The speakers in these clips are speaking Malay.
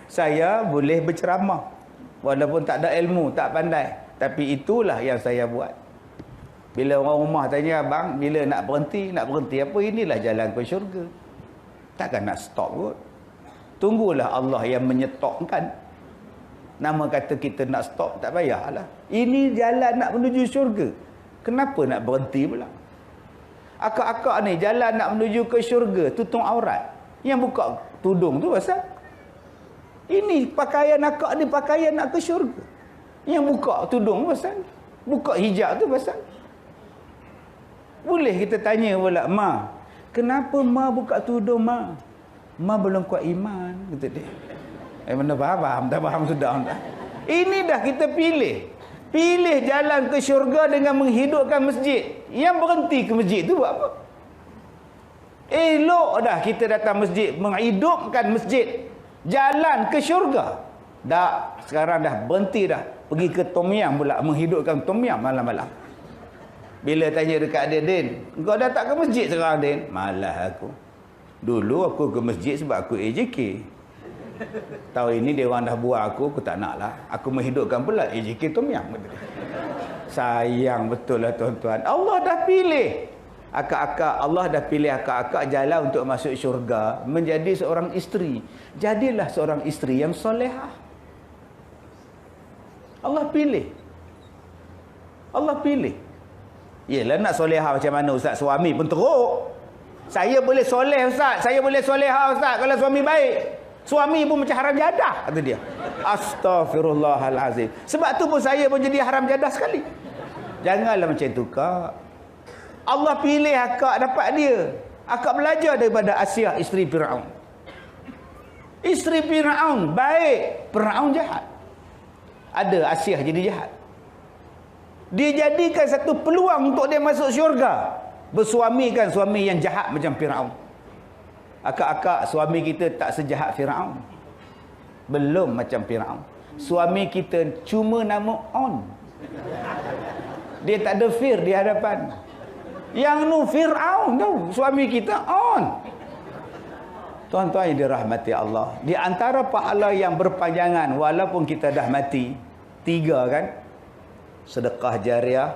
Saya boleh berceramah walaupun tak ada ilmu, tak pandai, tapi itulah yang saya buat. Bila orang rumah tanya, abang bila nak berhenti? Nak berhenti apa? Inilah jalan ke syurga. Takkan nak stop kot. Tunggulah Allah yang menyetopkan. Nama kata kita nak stop, tak payahlah. Ini jalan nak menuju syurga. Kenapa nak berhenti pula? Akak-akak ni jalan nak menuju ke syurga, tutup aurat. Yang buka tudung tu pasal ini pakaian akak ni pakaian nak ke syurga. Yang buka tudung pasal buka hijab tu pasal. Boleh kita tanya pula, Ma, kenapa Ma buka tudung, Ma? Ma belum kuat iman, kata dia. Mana faham? Tak faham sudah. Ini dah kita pilih. Pilih jalan ke syurga dengan menghidupkan masjid. Yang berhenti ke masjid tu buat apa? Elok dah kita datang masjid, menghidupkan masjid. Jalan ke syurga. Dah, sekarang dah berhenti dah. Pergi ke Tom Yam pula, menghidupkan Tom Yam malam-malam. Bila tanya dekat dia, Din, kau dah tak ke masjid sekarang, Din? Malah aku. Dulu aku ke masjid sebab aku AJK. Tahun ini dia orang dah buat aku tak nak lah. Aku menghidupkan pula AJK Tom Yam. Sayang betul lah tuan-tuan. Allah dah pilih akak-akak. Allah dah pilih akak-akak jalan untuk masuk syurga. Menjadi seorang isteri. Jadilah seorang isteri yang solehah. Allah pilih. Allah pilih. Yelah, nak solehah macam mana Ustaz? Suami pun teruk. Saya boleh soleh Ustaz, saya boleh solehah Ustaz kalau suami baik. Suami pun macam haram jadah, kata dia. Astaghfirullahalazim. Sebab tu pun saya pun jadi haram jadah sekali. Janganlah macam tu, Kak. Allah pilih akak dapat dia. Akak belajar daripada Asiah, isteri Firaun. Isteri Firaun baik, Firaun jahat. Ada Asiah jadi jahat. Dia jadikan satu peluang untuk dia masuk syurga. Bersuamikan suami yang jahat macam Firaun. Akak-akak, suami kita tak sejahat Firaun. Belum macam Firaun. Suami kita cuma nama on. Dia tak ada fir di hadapan. Yang nu Firaun tu, suami kita on. Tuan-tuan yang dirahmati Allah, di antara pahala yang berpanjangan walaupun kita dah mati, 3 kan? Sedekah jariah,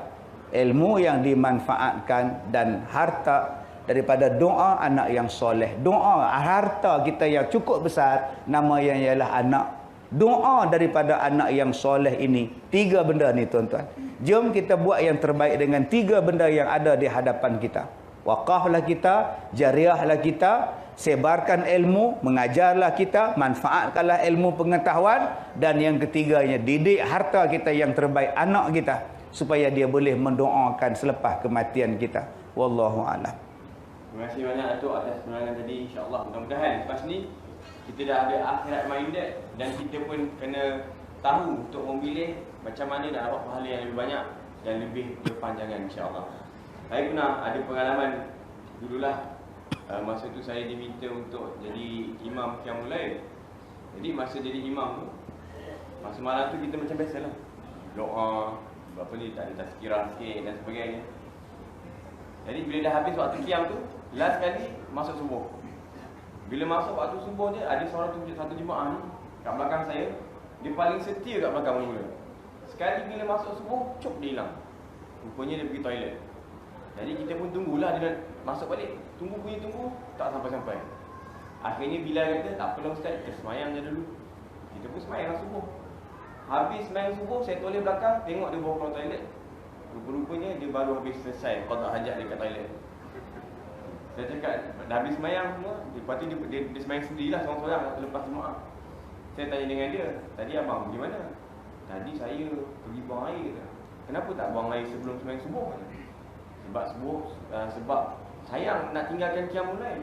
ilmu yang dimanfaatkan, dan harta daripada doa anak yang soleh. Doa, harta kita yang cukup besar, nama yang ialah anak. Doa daripada anak yang soleh ini. 3 benda ni tuan-tuan. Jom kita buat yang terbaik dengan 3 benda yang ada di hadapan kita. Wakaflah kita, jariahlah kita, sebarkan ilmu, mengajarlah kita, manfaatkanlah ilmu pengetahuan, dan yang ketiganya, didik harta kita yang terbaik, anak kita, supaya dia boleh mendoakan selepas kematian kita. Wallahu a'lam. Terima kasih banyak Datuk atas penerangan tadi. InsyaAllah mudah-mudahan lepas ni kita dah ada akhirat minded, dan kita pun kena tahu untuk memilih macam mana nak dapat pahala yang lebih banyak dan lebih berpanjangan, insyaAllah. Saya pernah ada pengalaman dululah. Masa tu saya diminta untuk jadi imam Qiyamul Lail. Jadi masa jadi imam tu, masa malam tu kita macam biasalah, doa, apa ni, tak ada tazkirah sikit dan sebagainya. Jadi bila dah habis waktu qiyam tu, last kali masuk subuh. Bila masuk waktu subuh je, ada seorang tu, satu jemaah ni kat belakang saya, dia paling setia kat belakang mula. Sekali bila masuk subuh, cuk dia hilang. Rupanya dia pergi toilet. Jadi kita pun tunggulah dia masuk balik. Tunggu, tak sampai-sampai. Akhirnya Bilal kata, tak apalah Ustaz, kita semayang je dulu. Kita pun semayang subuh. Habis semayang subuh, saya toleh belakang, tengok dia bawa keluar toilet. Rupa-rupanya dia baru habis selesai qada hajat dekat toilet. Saya cakap, dah habis semayang semua. Lepas tu dia semayang sendirilah, seorang-seorang lepas jemaah. Saya tanya dengan dia, tadi abang pergi mana? Tadi saya pergi buang air. Kenapa tak buang air sebelum semayang subuh? Sebab sayang nak tinggalkan Qiyamul Lail.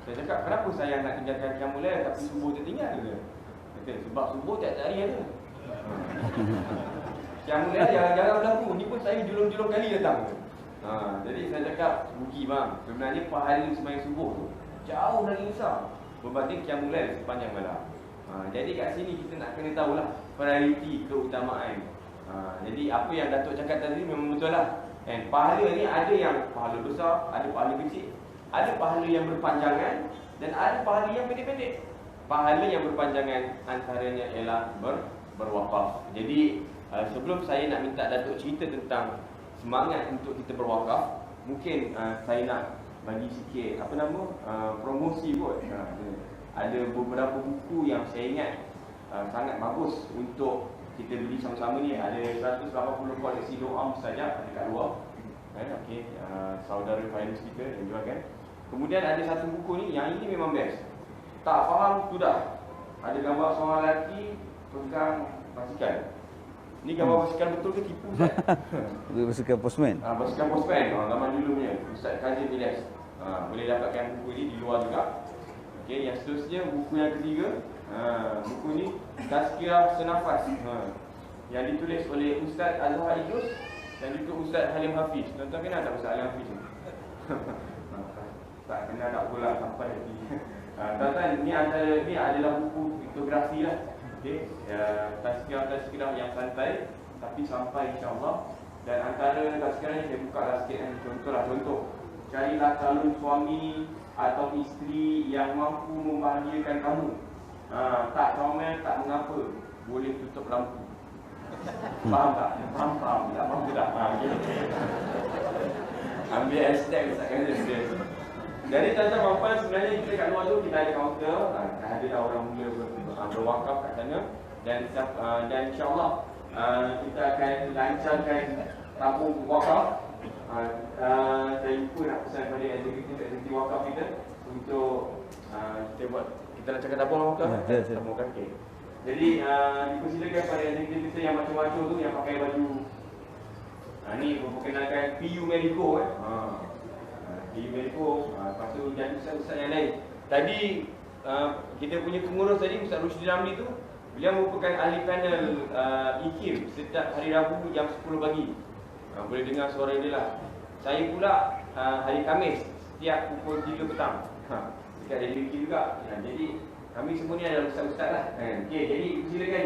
Saya cakap, kenapa sayang nak tinggalkan Qiyamul Lail tapi subuh tertinggal ke? Kata, sebab subuh tiap-tiap hari ada. Qiyamul Lail jarang-jarang berlaku. Ni pun saya julung-julung kali datang. Jadi saya cakap, rugi bang. Sebenarnya pahala sembahyang subuh tu jauh dari besar berbanding Qiyamul Lail sepanjang malam. Jadi kat sini kita nak kena tahulah prioriti, keutamaan. Jadi apa yang Datuk cakap tadi memang betul lah. Pahala ni ada yang pahala besar, ada pahala kecil, ada pahala yang berpanjangan, dan ada pahala yang pendek-pendek. pahala yang berpanjangan antaranya ialah berwakaf. Jadi sebelum saya nak minta Datuk cerita tentang semangat untuk kita berwakaf, mungkin saya nak bagi sikit promosi kot. Ada beberapa buku yang saya ingat sangat bagus untuk kita beli sama-sama ni. Ada 180 koleksi doa mustajab ada kat luar. Okey, saudara finance kita yang jualkan. Kemudian ada satu buku ni, yang ini memang best. Tak faham sudah. Ada gambar seorang lelaki pegang basikal. Ni gambar basikal betul ke tipu Ustaz? Basikal postman. Basikal postman, zaman dulu punya Ustaz Kazim Ilyas. Boleh dapatkan buku ni di luar juga. Okey, yang seterusnya buku yang ketiga. Buku ni Tazkirah Senafas. Yang ditulis oleh Ustaz Azhar Idrus dan juga Ustaz Halim Hafiz. Tuan-tuan kenal tak Ustaz Halim Hafiz ni? Tak kenal tak pula sampai lagi. Tuan-tuan, ni adalah buku litografi lah. Okey, tazkirah yang santai tapi sampai insya-Allah. Dan antara tazkirah ni saya buka lah sikit contoh. Carilah calon suami atau isteri yang mampu membahagiakan kamu. Tak comel, tak mengapa, boleh tutup lampu. Faham tak? Faham. Tak faham tak? Ambil hashtag Ustaz Kazim. Jadi tuan-tuan puan, sebenarnya kita kat luar tu kita ada kaunter, ada orang mula berwakaf kat sana. Dan insya-Allah kita akan lancarkan tabung wakaf. Saya lupa nak pesan kepada aktiviti wakaf kita untuk kita lancarkan tabung wakaf. Tabung wakaf. Okay. Jadi dipersilakan pada aktiviti kita yang macam-macam tu, yang pakai baju ni memperkenalkan PU Medico PU Medico. Lepas tu dan ustaz-ustaz yang lain. Tadi kita punya pengurus tadi Ustaz Rushdie Ramli tu, beliau merupakan ahli panel IKIM setiap hari Rabu jam 10 pagi. Boleh dengar suara dia lah. Saya pula hari Khamis setiap pukul 3 petang. Dekat dari IKIM juga. Jadi kami semua ni adalah ustaz-ustaz lah. Okey, jadi silakan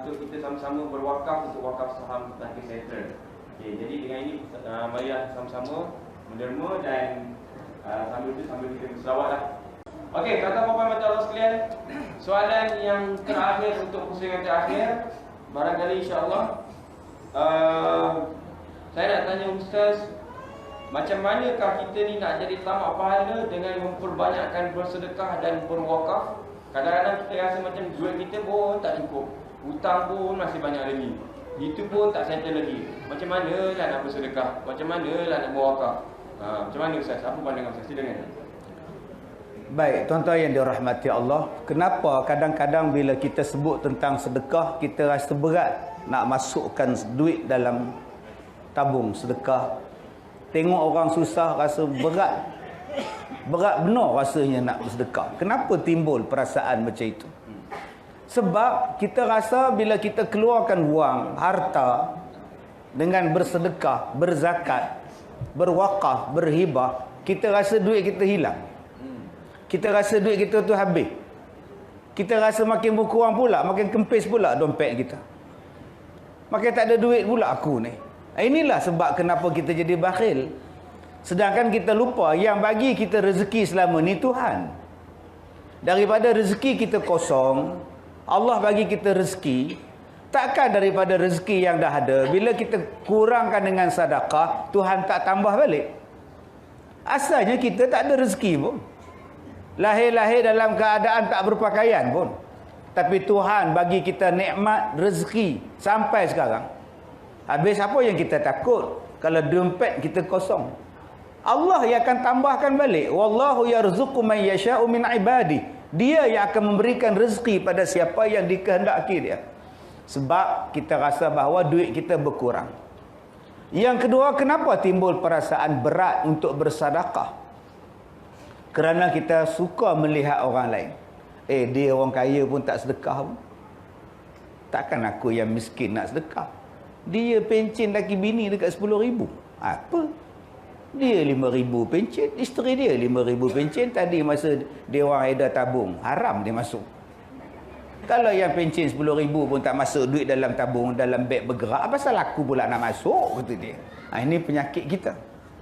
untuk kita sama-sama berwakaf untuk wakaf saham Tahqiq Center. Okey, jadi dengan ini marilah sama-sama menderma dan sambil kita berselawat lah. Okey, kata puan-puan mata Allah sekalian, soalan yang terakhir untuk pusingan terakhir, barangkali insya-Allah saya nak tanya Ustaz, macam manakah kita ni nak jadi tamak pahala dengan memperbanyakkan bersedekah dan berwakaf? Kadang-kadang kita rasa macam duit kita pun tak cukup, hutang pun masih banyak lagi, itu pun tak settle lagi. Macam mana lah nak bersedekah? Macam mana lah nak berwakaf? Macam mana Ustaz? Apa pandangan Ustaz? Silakan. Baik, tuan-tuan yang dirahmati Allah, kenapa kadang-kadang bila kita sebut tentang sedekah, kita rasa berat nak masukkan duit dalam tabung sedekah? Tengok orang susah rasa berat. Berat benar rasanya nak bersedekah. Kenapa timbul perasaan macam itu? Sebab kita rasa bila kita keluarkan wang, harta dengan bersedekah, berzakat, berwakaf, berhibah, kita rasa duit kita hilang. Kita rasa duit kita tu habis. Kita rasa makin berkurang pula, makin kempis pula dompet kita. Makin tak ada duit pula aku ni. Inilah sebab kenapa kita jadi bakhil. Sedangkan kita lupa yang bagi kita rezeki selama ni Tuhan. Daripada rezeki kita kosong, Allah bagi kita rezeki. Takkan daripada rezeki yang dah ada, bila kita kurangkan dengan sedekah, Tuhan tak tambah balik. Asalnya kita tak ada rezeki pun. Lahir-lahir dalam keadaan tak berpakaian pun. Tapi Tuhan bagi kita nikmat rezeki sampai sekarang. Habis apa yang kita takut kalau dompet kita kosong? Allah yang akan tambahkan balik. Wallahu yarzuqu man yasha'u min ibadi. Dia yang akan memberikan rezeki pada siapa yang dikehendaki dia. Sebab kita rasa bahawa duit kita berkurang. Yang kedua, kenapa timbul perasaan berat untuk bersedekah? Kerana kita suka melihat orang lain. Dia orang kaya pun tak sedekah pun. Takkan aku yang miskin nak sedekah? Dia pencen laki bini dekat 10,000. Apa? Dia 5,000 pencen, isteri dia 5,000 pencen. Tadi masa dia orang edar tabung, haram dia masuk. Kalau yang pencen 10,000 pun tak masuk duit dalam tabung, dalam beg bergerak, apa salah aku pula nak masuk, kata dia. Ini penyakit kita.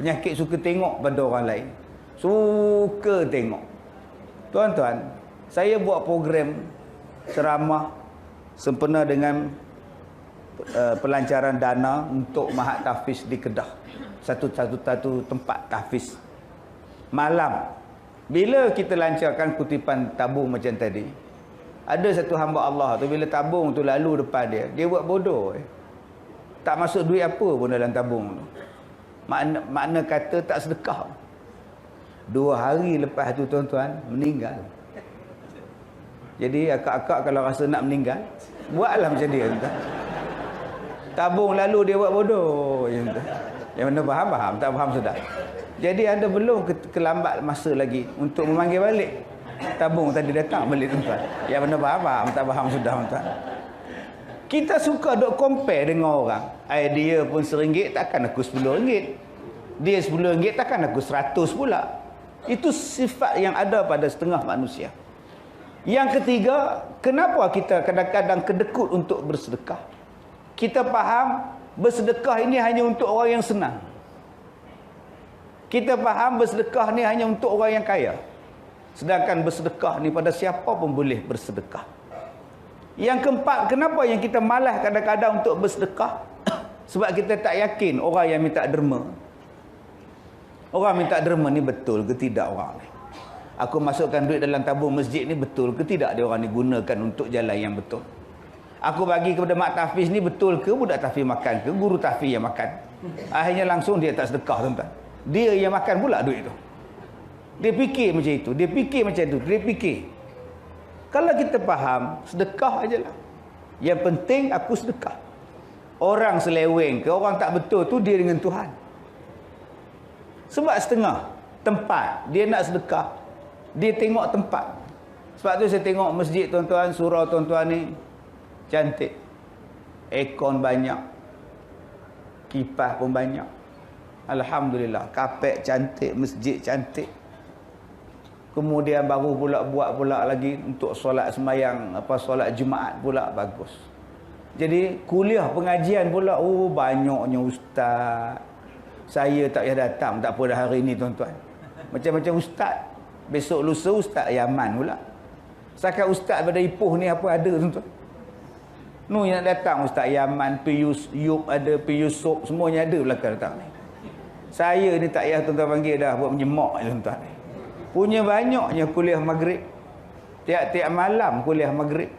Penyakit suka tengok pada orang lain. Suka tengok. Tuan-tuan, Saya buat program ceramah sempena dengan pelancaran dana untuk Mahat Tahfiz di Kedah. Satu tempat tahfiz. Malam, bila kita lancarkan kutipan tabung macam tadi, ada satu hamba Allah tu bila tabung tu lalu depan dia buat bodoh. Tak masuk duit apa pun dalam tabung tu. Makna kata tak sedekah. 2 hari lepas tu tuan-tuan meninggal. Jadi akak-akak kalau rasa nak meninggal, buatlah macam dia tuan. Tabung lalu dia buat bodoh. Yang mana faham, tak faham sudah. Jadi anda belum kelambat masa lagi untuk memanggil balik. Tabung tadi datang balik tuan-tuan. Yang mana faham, tak faham sudah tuan. Kita suka duk compare dengan orang. Dia pun RM1 takkan aku RM10. Dia RM10 takkan aku RM100 pula. Itu sifat yang ada pada setengah manusia. Yang ketiga, kenapa kita kadang-kadang kedekut untuk bersedekah? Kita faham bersedekah ini hanya untuk orang yang senang. Kita faham bersedekah ni hanya untuk orang yang kaya. Sedangkan bersedekah ni pada siapa pun boleh bersedekah. Yang keempat, kenapa yang kita malas kadang-kadang untuk bersedekah? Sebab kita tak yakin orang yang minta derma. Orang minta derma ni betul ke tidak orang ni? Aku masukkan duit dalam tabung masjid ni betul ke tidak dia orang ni gunakan untuk jalan yang betul? Aku bagi kepada mak tahfiz ni betul ke budak tahfiz makan ke guru tahfiz yang makan? Akhirnya langsung dia tak sedekah tuan-tuan. Dia yang makan pula duit tu. Dia fikir macam itu, dia fikir macam itu, dia fikir. Kalau kita faham, sedekah ajalah. Yang penting aku sedekah. Orang seleweng ke, orang tak betul tu dia dengan Tuhan. Sebab setengah tempat dia nak sedekah, dia tengok tempat. Sebab tu saya tengok masjid tuan-tuan, surau tuan-tuan ni cantik. Aircon banyak. Kipas pun banyak. Alhamdulillah, kapet cantik, masjid cantik. Kemudian baru pula buat pula lagi untuk solat semayang, solat Jumaat pula bagus. Jadi kuliah pengajian pula, banyaknya ustaz. Saya tak payah datang, tak apa dah hari ni tuan-tuan. Macam-macam ustaz. Besok lusa ustaz Yaman pula. Sakat ustaz pada Ipoh ni apa ada tuan-tuan. Nu yang datang ustaz Yaman, Pius Yub ada, Pius Sob, semuanya ada belakang datang ni. Saya ni tak payah tuan-tuan panggil dah buat menyemak tuan-tuan ni. Punya banyaknya kuliah maghrib. Tiap-tiap malam kuliah maghrib.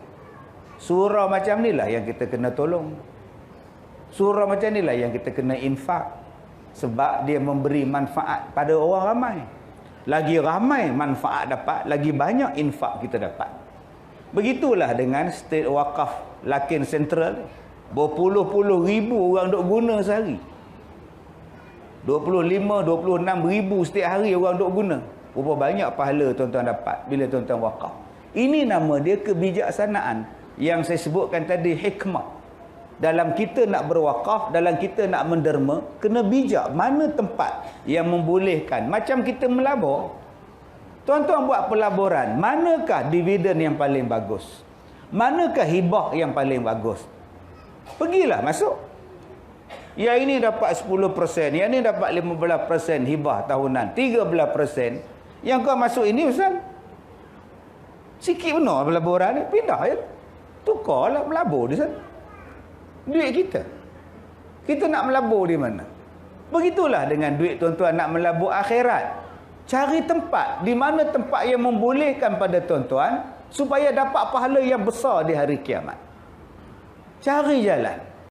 Surau macam ni lah yang kita kena tolong. Surau macam ni lah yang kita kena infak. Sebab dia memberi manfaat pada orang ramai. Lagi ramai manfaat dapat, lagi banyak infak kita dapat. Begitulah dengan state wakaf Lakin Sentral. Berpuluh-puluh ribu orang duk guna sehari. 25-26 ribu setiap hari orang duk guna. Berapa banyak pahala tuan-tuan dapat bila tuan-tuan wakaf. Ini nama dia kebijaksanaan yang saya sebutkan tadi, hikmah. Dalam kita nak berwakaf, dalam kita nak menderma, kena bijak mana tempat yang membolehkan. Macam kita melabur. Tuan-tuan buat pelaburan, manakah dividen yang paling bagus? Manakah hibah yang paling bagus? Pergilah masuk. Yang ini dapat 10%, yang ini dapat 15% hibah tahunan, 13%. Yang kau masuk ini Ustaz, sikit benar pelaburan ni, pindah je. Tukarlah melabur di sana. Duit kita. Kita nak melabur di mana? Begitulah dengan duit tuan-tuan nak melabur akhirat. Cari tempat, di mana tempat yang membolehkan pada tuan-tuan supaya dapat pahala yang besar di hari kiamat. Cari jalan.